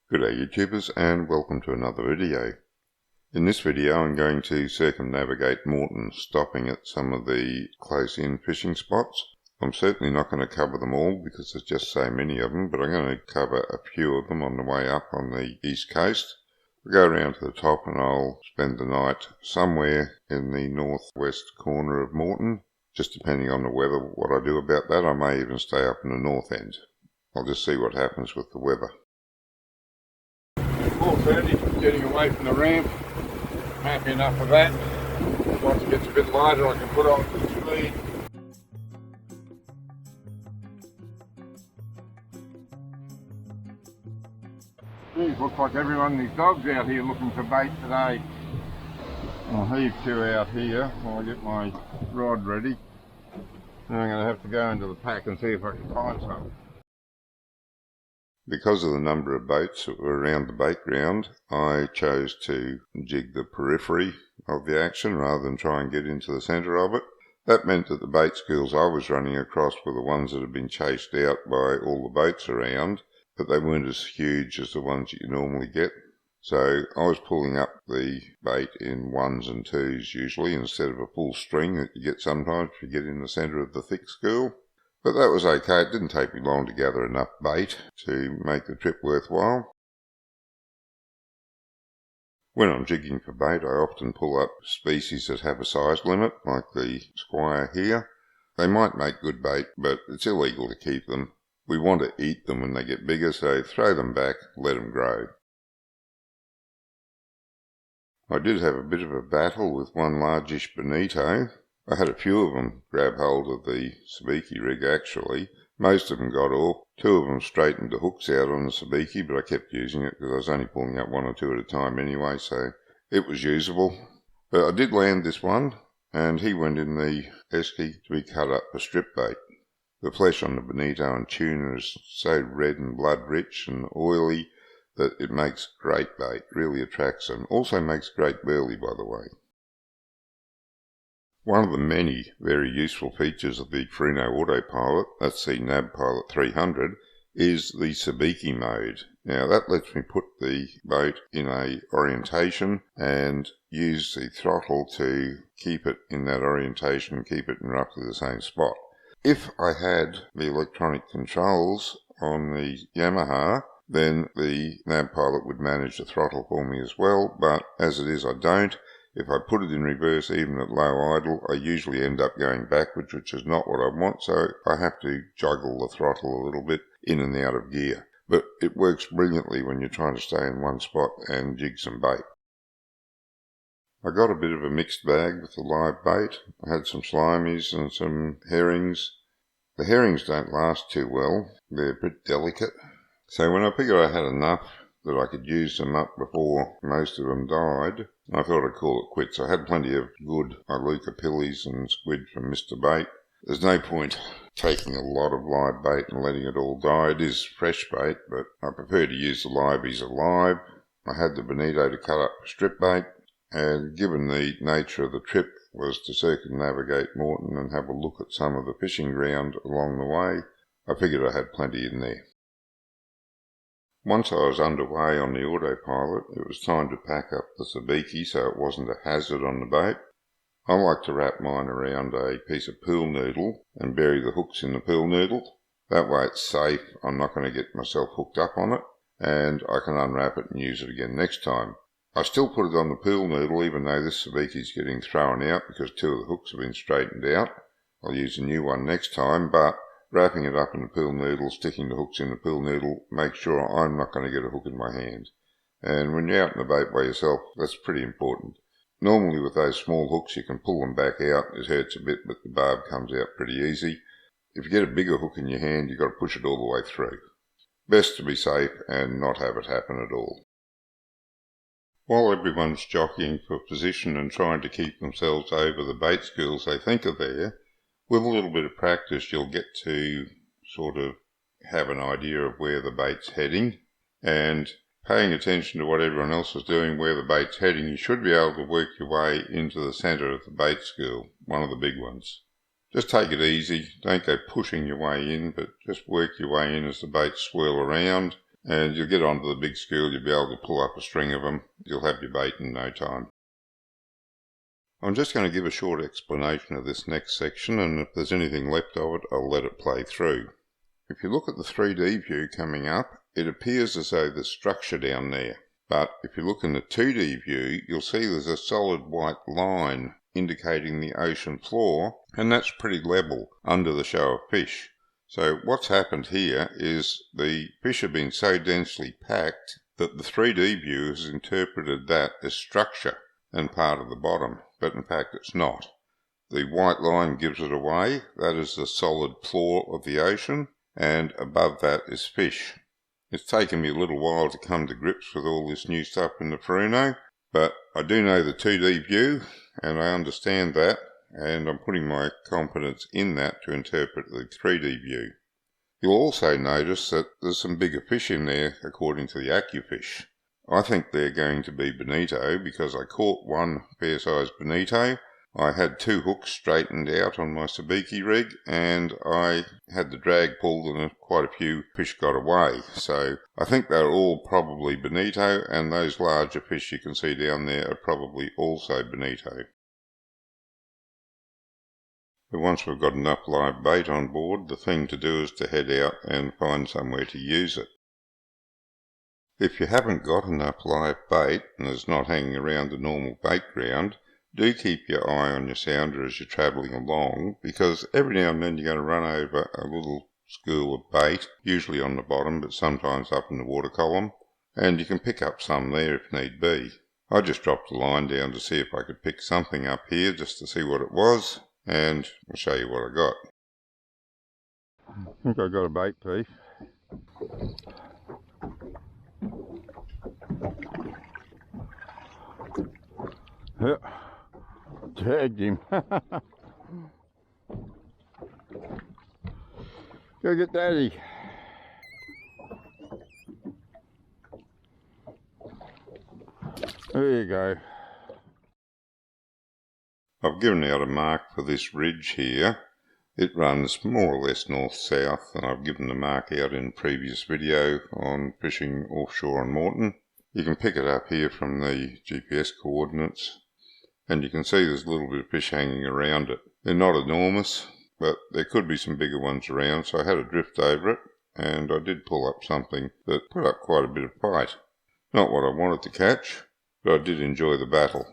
G'day YouTubers and welcome to another video. In this video I'm going to circumnavigate Moreton, stopping at some of the close-in fishing spots. I'm certainly not going to cover them all because there's just so many of them, but I'm going to cover a few of them on the way up on the east coast. I'll go around to the top and I'll spend the night somewhere in the northwest corner of Moreton. Just depending on the weather, what I do about that, I may even stay up in the north end. I'll just see what happens with the weather. 4:30, getting away from the ramp. Happy enough of that. Once it gets a bit lighter, I can put on the speed. Geez, looks like everyone and his dog's out here looking for bait today. I'll heave two out here while I get my rod ready. And I'm going to have to go into the pack and see if I can find some. Because of the number of boats that were around the bait ground, I chose to jig the periphery of the action rather than try and get into the centre of it. That meant that the bait schools I was running across were the ones that had been chased out by all the boats around, but they weren't as huge as the ones that you normally get. So I was pulling up the bait in ones and twos usually, instead of a full string that you get sometimes if you get in the centre of the thick school. But that was okay. It didn't take me long to gather enough bait to make the trip worthwhile. When I'm jigging for bait, I often pull up species that have a size limit, like the squire here. They might make good bait, but it's illegal to keep them. We want to eat them when they get bigger, so throw them back, let them grow. I did have a bit of a battle with one largish bonito. I had a few of them grab hold of the sabiki rig actually. Most of them got off. Two of them straightened the hooks out on the sabiki, but I kept using it because I was only pulling up one or two at a time anyway, so it was usable. But I did land this one, and he went in the esky to be cut up for strip bait. The flesh on the bonito and tuna is so red and blood rich and oily that it makes great bait, really attracts them. Also makes great burley, by the way. One of the many very useful features of the Freno autopilot, that's the NavPilot 300, is the sabiki mode. Now that lets me put the boat in a orientation and use the throttle to keep it in that orientation, keep it in roughly the same spot. If I had the electronic controls on the Yamaha, then the NavPilot would manage the throttle for me as well, but as it is I don't. If I put it in reverse, even at low idle, I usually end up going backwards, which is not what I want, so I have to juggle the throttle a little bit in and out of gear. But it works brilliantly when you're trying to stay in one spot and jig some bait. I got a bit of a mixed bag with the live bait. I had some slimies and some herrings. The herrings don't last too well, they're a bit delicate. So when I figured I had enough that I could use them up before most of them died, I thought I'd call it quits. I had plenty of good Iluka pillies and squid from Mr. Bait. There's no point taking a lot of live bait and letting it all die. It is fresh bait, but I prefer to use the liveys alive. I had the bonito to cut up for strip bait, and given the nature of the trip was to circumnavigate Moreton and have a look at some of the fishing ground along the way, I figured I had plenty in there. Once I was underway on the autopilot, it was time to pack up the sabiki so it wasn't a hazard on the boat. I like to wrap mine around a piece of pool noodle and bury the hooks in the pool noodle. That way it's safe, I'm not going to get myself hooked up on it, and I can unwrap it and use it again next time. I still put it on the pool noodle even though this sabiki is getting thrown out because two of the hooks have been straightened out. I'll use a new one next time, but wrapping it up in the pool noodle, sticking the hooks in the pool noodle, make sure I'm not going to get a hook in my hand. And when you're out in the boat by yourself, that's pretty important. Normally with those small hooks you can pull them back out, it hurts a bit but the barb comes out pretty easy. If you get a bigger hook in your hand you've got to push it all the way through. Best to be safe and not have it happen at all. While everyone's jockeying for position and trying to keep themselves over the bait schools they think are there, with a little bit of practice you'll get to sort of have an idea of where the bait's heading, and paying attention to what everyone else is doing, where the bait's heading, you should be able to work your way into the centre of the bait school, one of the big ones. Just take it easy, don't go pushing your way in, but just work your way in as the baits swirl around, and you'll get onto the big school, you'll be able to pull up a string of them, you'll have your bait in no time. I'm just going to give a short explanation of this next section, and if there's anything left of it, I'll let it play through. If you look at the 3D view coming up, it appears as though there's structure down there. But if you look in the 2D view, you'll see there's a solid white line indicating the ocean floor, and that's pretty level under the show of fish. So what's happened here is the fish have been so densely packed that the 3D view has interpreted that as structure and part of the bottom, but in fact it's not. The white line gives it away. That is the solid floor of the ocean, and above that is fish. It's taken me a little while to come to grips with all this new stuff in the Prologue, but I do know the 2D view, and I understand that, and I'm putting my confidence in that to interpret the 3D view. You'll also notice that there's some bigger fish in there according to the AccuFish. I think they're going to be bonito because I caught one fair-sized bonito. I had 2 hooks straightened out on my sabiki rig, and I had the drag pulled and quite a few fish got away. So I think they're all probably bonito, and those larger fish you can see down there are probably also bonito. But once we've got enough live bait on board, the thing to do is to head out and find somewhere to use it. If you haven't got enough live bait and it's not hanging around the normal bait ground, do keep your eye on your sounder as you're travelling along, because every now and then you're going to run over a little school of bait, usually on the bottom but sometimes up in the water column, and you can pick up some there if need be. I just dropped a line down to see if I could pick something up here just to see what it was, and I'll show you what I got. I think I got a bait piece. Yep. Tagged him. Go get Daddy. There you go. I've given out a mark for this ridge here. It runs more or less north-south, and I've given the mark out in a previous video on fishing offshore on Moreton. You can pick it up here from the GPS coordinates, and you can see there's a little bit of fish hanging around it. They're not enormous, but there could be some bigger ones around, so I had a drift over it, and I did pull up something that put up quite a bit of fight. Not what I wanted to catch, but I did enjoy the battle.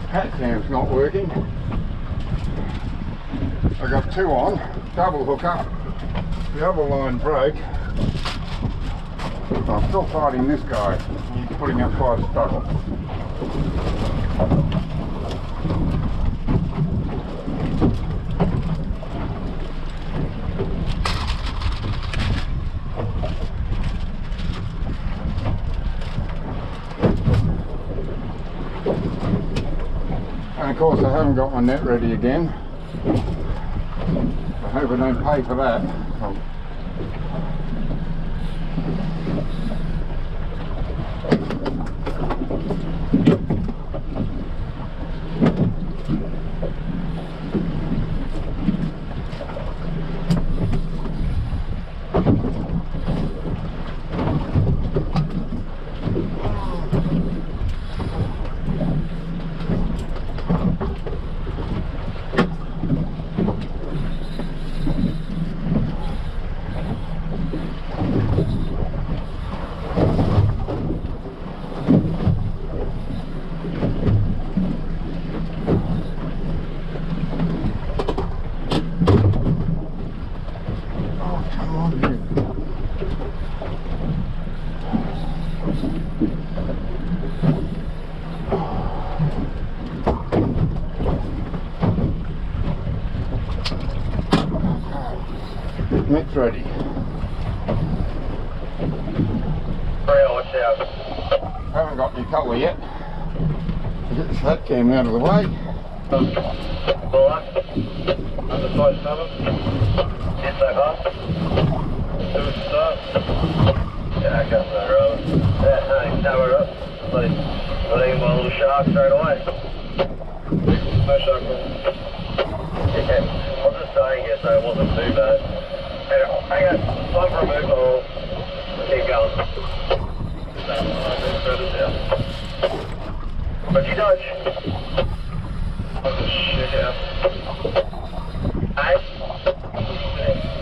Hat cam's not working. I got 2 on, double hook up. The other line broke. I'm still fighting this guy. He's putting up quite a struggle. And of course I haven't got my net ready again. I hope I don't pay for that. Net's ready. Watch out. Haven't got any colour yet. Get this hat cam out of the way. Underside Fathom. Hit so hard. Do it start. Yeah, I got that road. Yeah, no, tower up. Let in my little shark straight away. No shark problem. Yeah, I was just saying here so it wasn't too bad. Hang on, time for a move or keep going. But you dodge. Oh shit, yeah. Hey?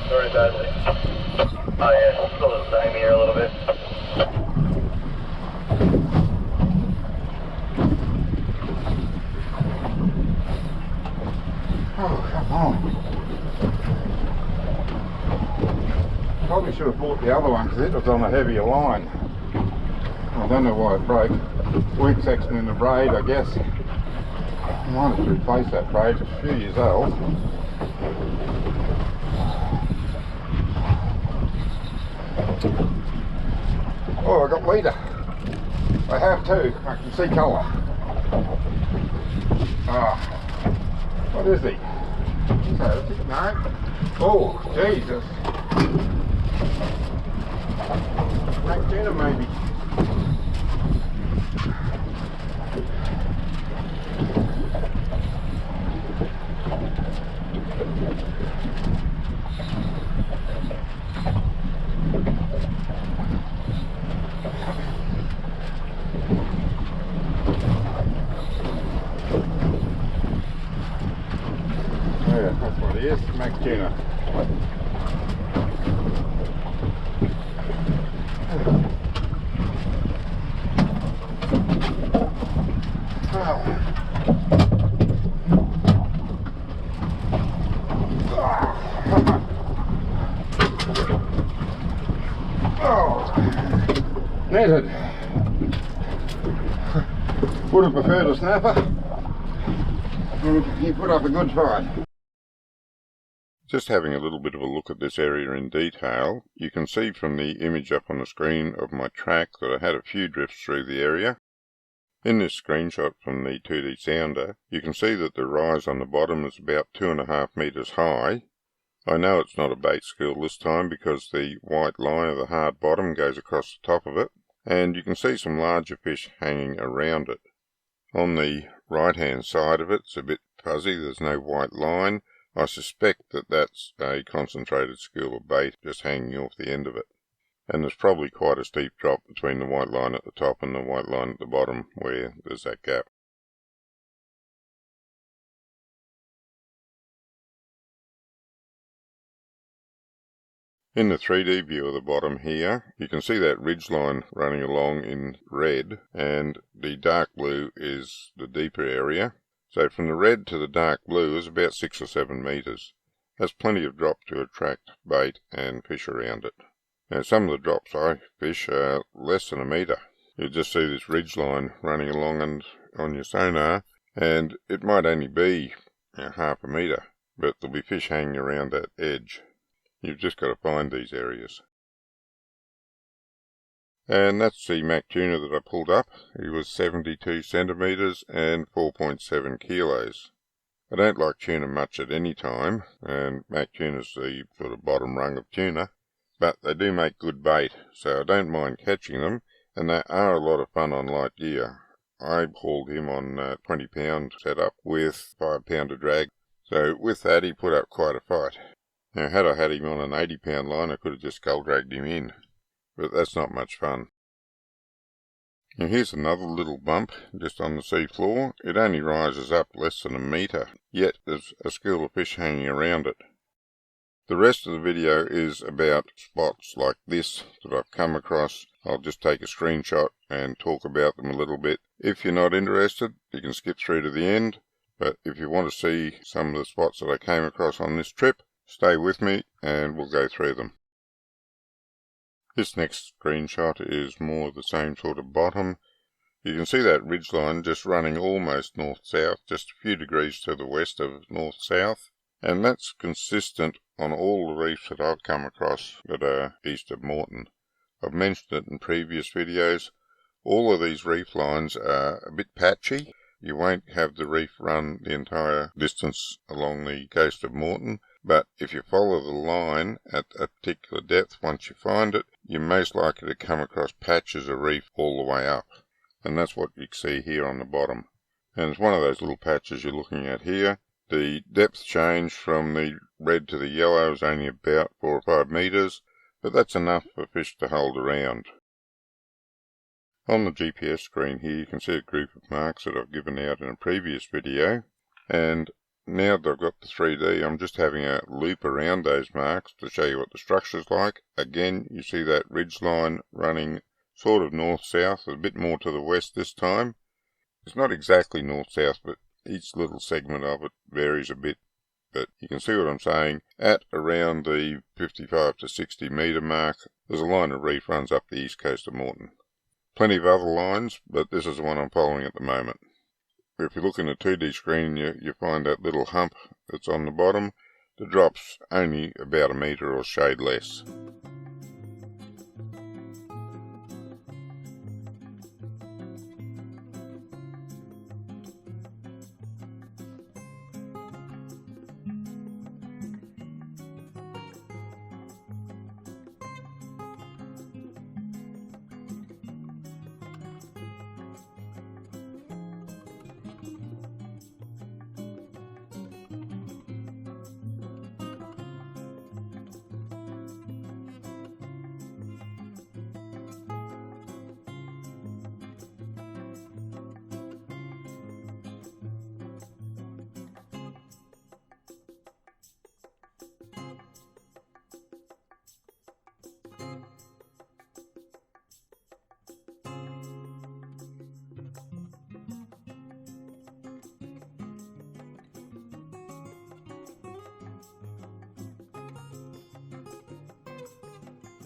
Very badly. Oh yeah, still the same here a little bit. Oh, come on. Probably should have bought the other one because it was on a heavier line. I don't know why it broke. Weak section in the braid, I guess. I might have to replace that braid, it's a few years old. Oh, I got leader. I have too, I can see colour. Ah, what is he? So, no. Oh, Jesus. Black tuna maybe. Yeah, that's what it is, Mac tuna. Netted. Would have preferred a snapper. He put up a good fight. Just having a little bit of a look at this area in detail, you can see from the image up on the screen of my track that I had a few drifts through the area. In this screenshot from the 2D sounder, you can see that the rise on the bottom is about 2.5 metres high. I know it's not a bait school this time because the white line of the hard bottom goes across the top of it, and you can see some larger fish hanging around it. On the right hand side of it, it's a bit fuzzy, there's no white line. I suspect that that's a concentrated school of bait just hanging off the end of it. And there's probably quite a steep drop between the white line at the top and the white line at the bottom where there's that gap. In the 3D view of the bottom here, you can see that ridge line running along in red, and the dark blue is the deeper area. So from the red to the dark blue is about 6 or 7 metres. That's plenty of drop to attract bait and fish around it. Now some of the drops I fish are less than a metre. You just see this ridge line running along and on your sonar, and it might only be half a metre, but there'll be fish hanging around that edge. You've just got to find these areas. And that's the Mac tuna that I pulled up. He was 72 centimetres and 4.7 kilos. I don't like tuna much at any time, and Mac tuna's the sort of bottom rung of tuna, but they do make good bait, so I don't mind catching them, and they are a lot of fun on light gear. I hauled him on a 20 pound setup with 5 pounder drag, so with that he put up quite a fight. Now had I had him on an 80 pound line I could have just scull dragged him in, but that's not much fun. Now here's another little bump just on the sea floor. It only rises up less than a metre, yet there's a school of fish hanging around it. The rest of the video is about spots like this that I've come across. I'll just take a screenshot and talk about them a little bit. If you're not interested, you can skip through to the end, but if you want to see some of the spots that I came across on this trip, stay with me and we'll go through them. This next screenshot is more the same sort of bottom. You can see that ridgeline just running almost north-south, just a few degrees to the west of north-south, and that's consistent on all the reefs that I've come across that are east of Moreton. I've mentioned it in previous videos. All of these reef lines are a bit patchy. you won't have the reef run the entire distance along the coast of Moreton, but if you follow the line at a particular depth, once you find it, you're most likely to come across patches of reef all the way up. And that's what you see here on the bottom. And it's one of those little patches you're looking at here. The depth change from the red to the yellow is only about 4 or 5 metres, but that's enough for fish to hold around. On the GPS screen here you can see a group of marks that I've given out in a previous video, and now that I've got the 3D, I'm just having a loop around those marks to show you what the structure's like. Again, you see that ridge line running sort of north-south, a bit more to the west this time. It's not exactly north-south, but each little segment of it varies a bit. But you can see what I'm saying. At around the 55 to 60 metre mark, there's a line of reef runs up the east coast of Moreton. Plenty of other lines, but this is the one I'm following at the moment. If you look in the 2D screen, you find that little hump that's on the bottom. The drop's only about a metre or shade less.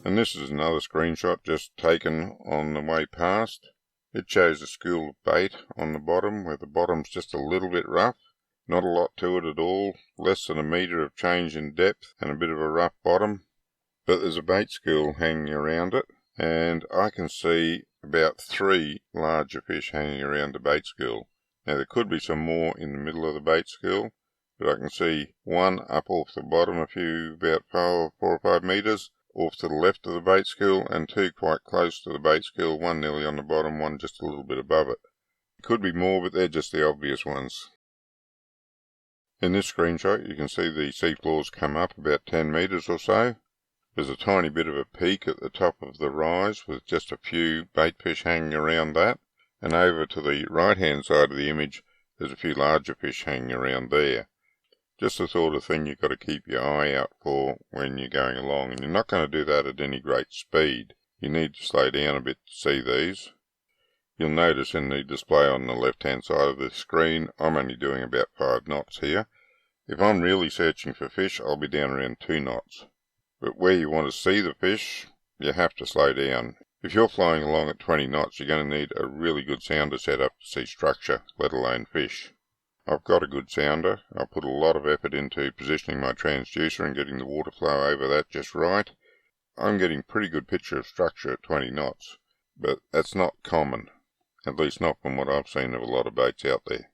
And this is another screenshot just taken on the way past. It shows a school of bait on the bottom, where the bottom's just a little bit rough. Not a lot to it at all, less than a metre of change in depth and a bit of a rough bottom. But there's a bait school hanging around it, and I can see about 3 larger fish hanging around the bait school. Now there could be some more in the middle of the bait school, but I can see one up off the bottom about 4 or 5 metres, off to the left of the bait school, and 2 quite close to the bait school, one nearly on the bottom, one just a little bit above it. It could be more, but they're just the obvious ones. In this screenshot you can see the seafloors come up about 10 metres or so. There's a tiny bit of a peak at the top of the rise with just a few bait fish hanging around that, and over to the right hand side of the image there's a few larger fish hanging around there. Just the sort of thing you've got to keep your eye out for when you're going along, and you're not going to do that at any great speed. You need to slow down a bit to see these. You'll notice in the display on the left hand side of the screen I'm only doing about 5 knots here. If I'm really searching for fish I'll be down around 2 knots. But where you want to see the fish you have to slow down. If you're flying along at 20 knots you're going to need a really good sounder setup to see structure, let alone fish. I've got a good sounder. I put a lot of effort into positioning my transducer and getting the water flow over that just right. I'm getting a pretty good picture of structure at 20 knots, but that's not common, at least not from what I've seen of a lot of baits out there.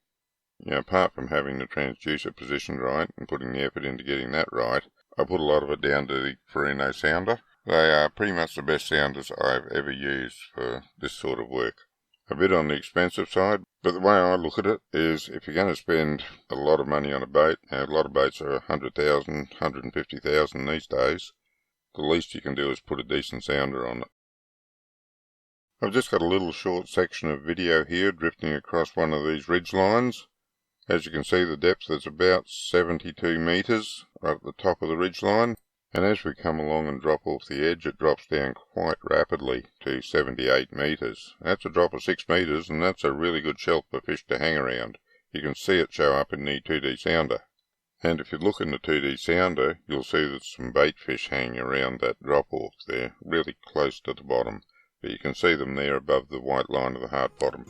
Apart from having the transducer positioned right and putting the effort into getting that right, I put a lot of it down to the Farino sounder. They are pretty much the best sounders I've ever used for this sort of work. A bit on the expensive side, but the way I look at it is if you're going to spend a lot of money on a boat, a lot of boats are 100,000, 150,000 these days, the least you can do is put a decent sounder on it. I've just got a little short section of video here drifting across one of these ridge lines. As you can see the depth is about 72 metres right at the top of the ridge line. And as we come along and drop off the edge, it drops down quite rapidly to 78 metres. That's a drop of 6 metres, and that's a really good shelf for fish to hang around. You can see it show up in the 2D sounder. And if you look in the 2D sounder, you'll see there's some bait fish hanging around that drop off there, really close to the bottom. But you can see them there above the white line of the hard bottom.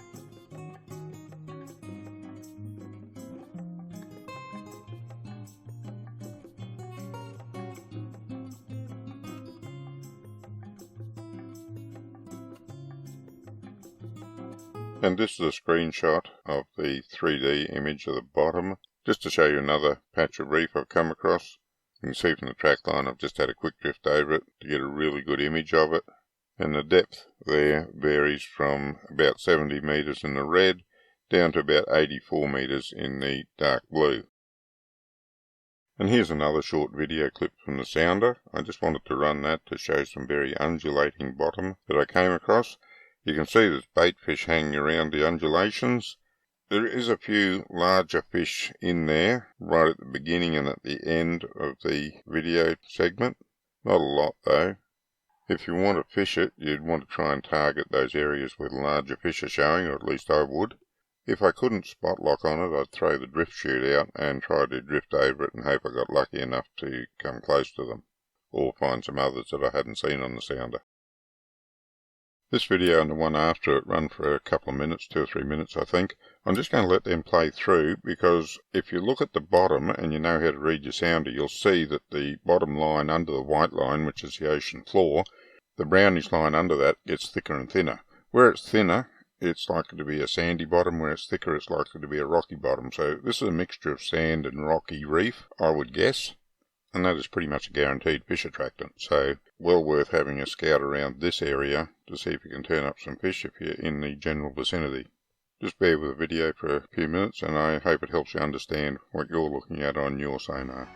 And this is a screenshot of the 3D image of the bottom, just to show you another patch of reef I've come across. You can see from the track line I've just had a quick drift over it to get a really good image of it. And the depth there varies from about 70 metres in the red down to about 84 metres in the dark blue. And here's another short video clip from the sounder. I just wanted to run that to show some very undulating bottom that I came across. You can see there's bait fish hanging around the undulations. There is a few larger fish in there right at the beginning and at the end of the video segment. Not a lot though. If you want to fish it, you'd want to try and target those areas where the larger fish are showing, or at least I would. If I couldn't spot lock on it, I'd throw the drift chute out and try to drift over it and hope I got lucky enough to come close to them, or find some others that I hadn't seen on the sounder. This video and the one after it run for a couple of minutes, 2 or 3 minutes I think. I'm just going to let them play through, because if you look at the bottom and you know how to read your sounder, you'll see that the bottom line under the white line, which is the ocean floor, the brownish line under that gets thicker and thinner. Where it's thinner, it's likely to be a sandy bottom. Where it's thicker, it's likely to be a rocky bottom. So this is a mixture of sand and rocky reef, I would guess. And that is pretty much a guaranteed fish attractant. So well worth having a scout around this area to see if you can turn up some fish if you're in the general vicinity. Just bear with the video for a few minutes and I hope it helps you understand what you're looking at on your sonar.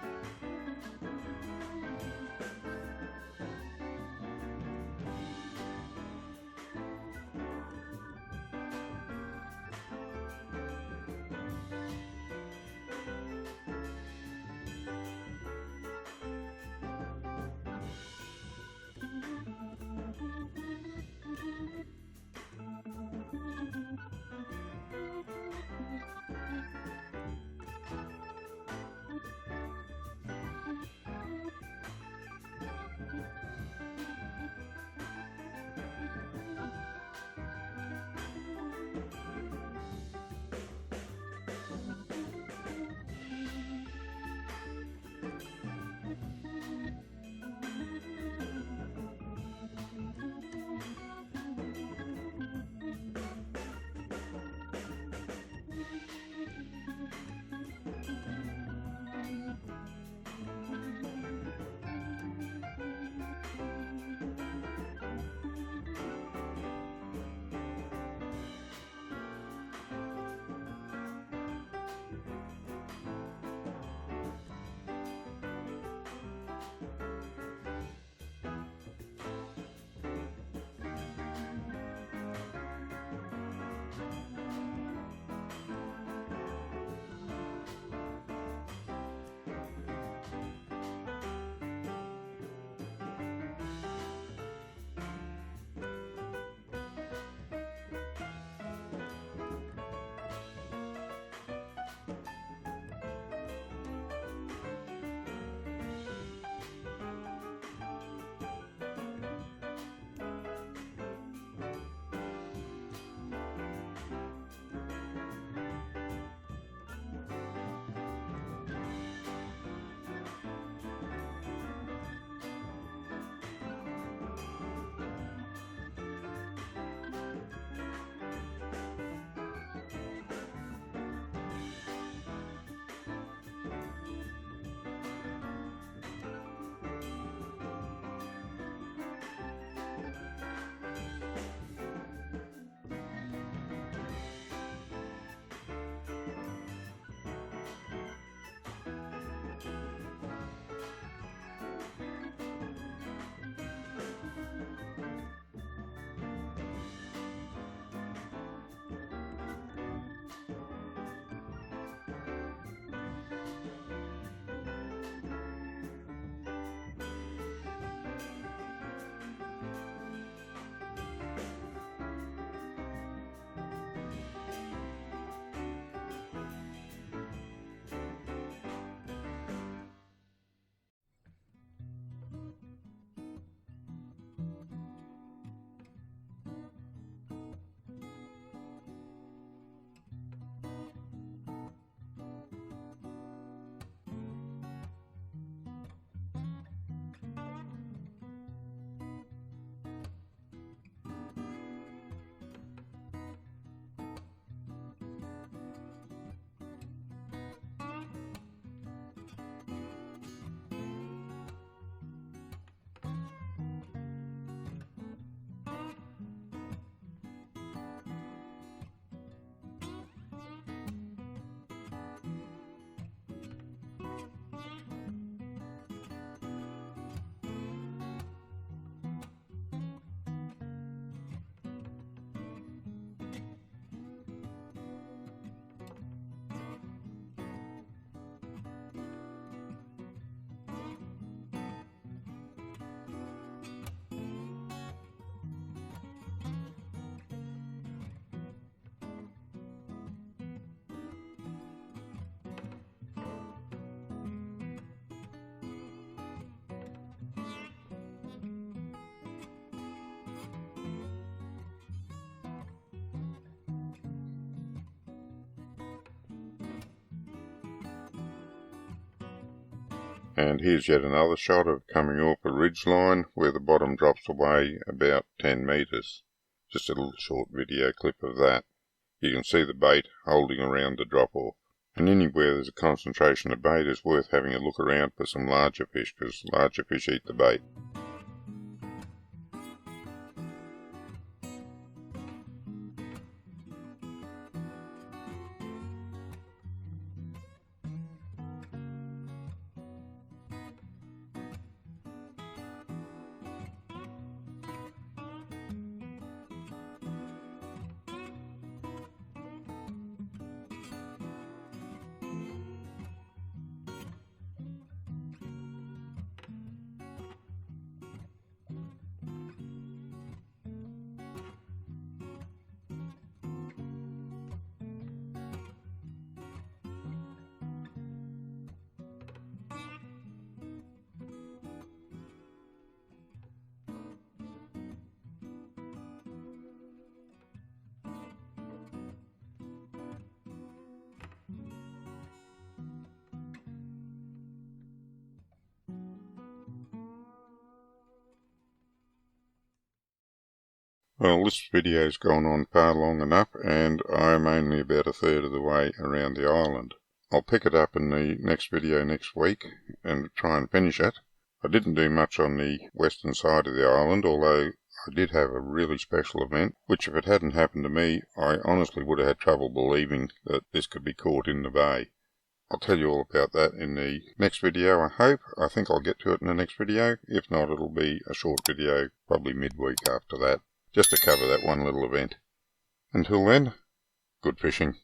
And here's yet another shot of coming off a ridge line where the bottom drops away about 10 metres. Just a little short video clip of that. You can see the bait holding around the drop off. And anywhere there's a concentration of bait is worth having a look around for some larger fish, because larger fish eat the bait. Well, this video's gone on far long enough, and I'm only about a third of the way around the island. I'll pick it up in the next video next week and try and finish it. I didn't do much on the western side of the island, although I did have a really special event, which if it hadn't happened to me, I honestly would have had trouble believing that this could be caught in the bay. I'll tell you all about that in the next video, I hope. I think I'll get to it in the next video. If not, it'll be a short video, probably midweek after that, just to cover that one little event. Until then, good fishing.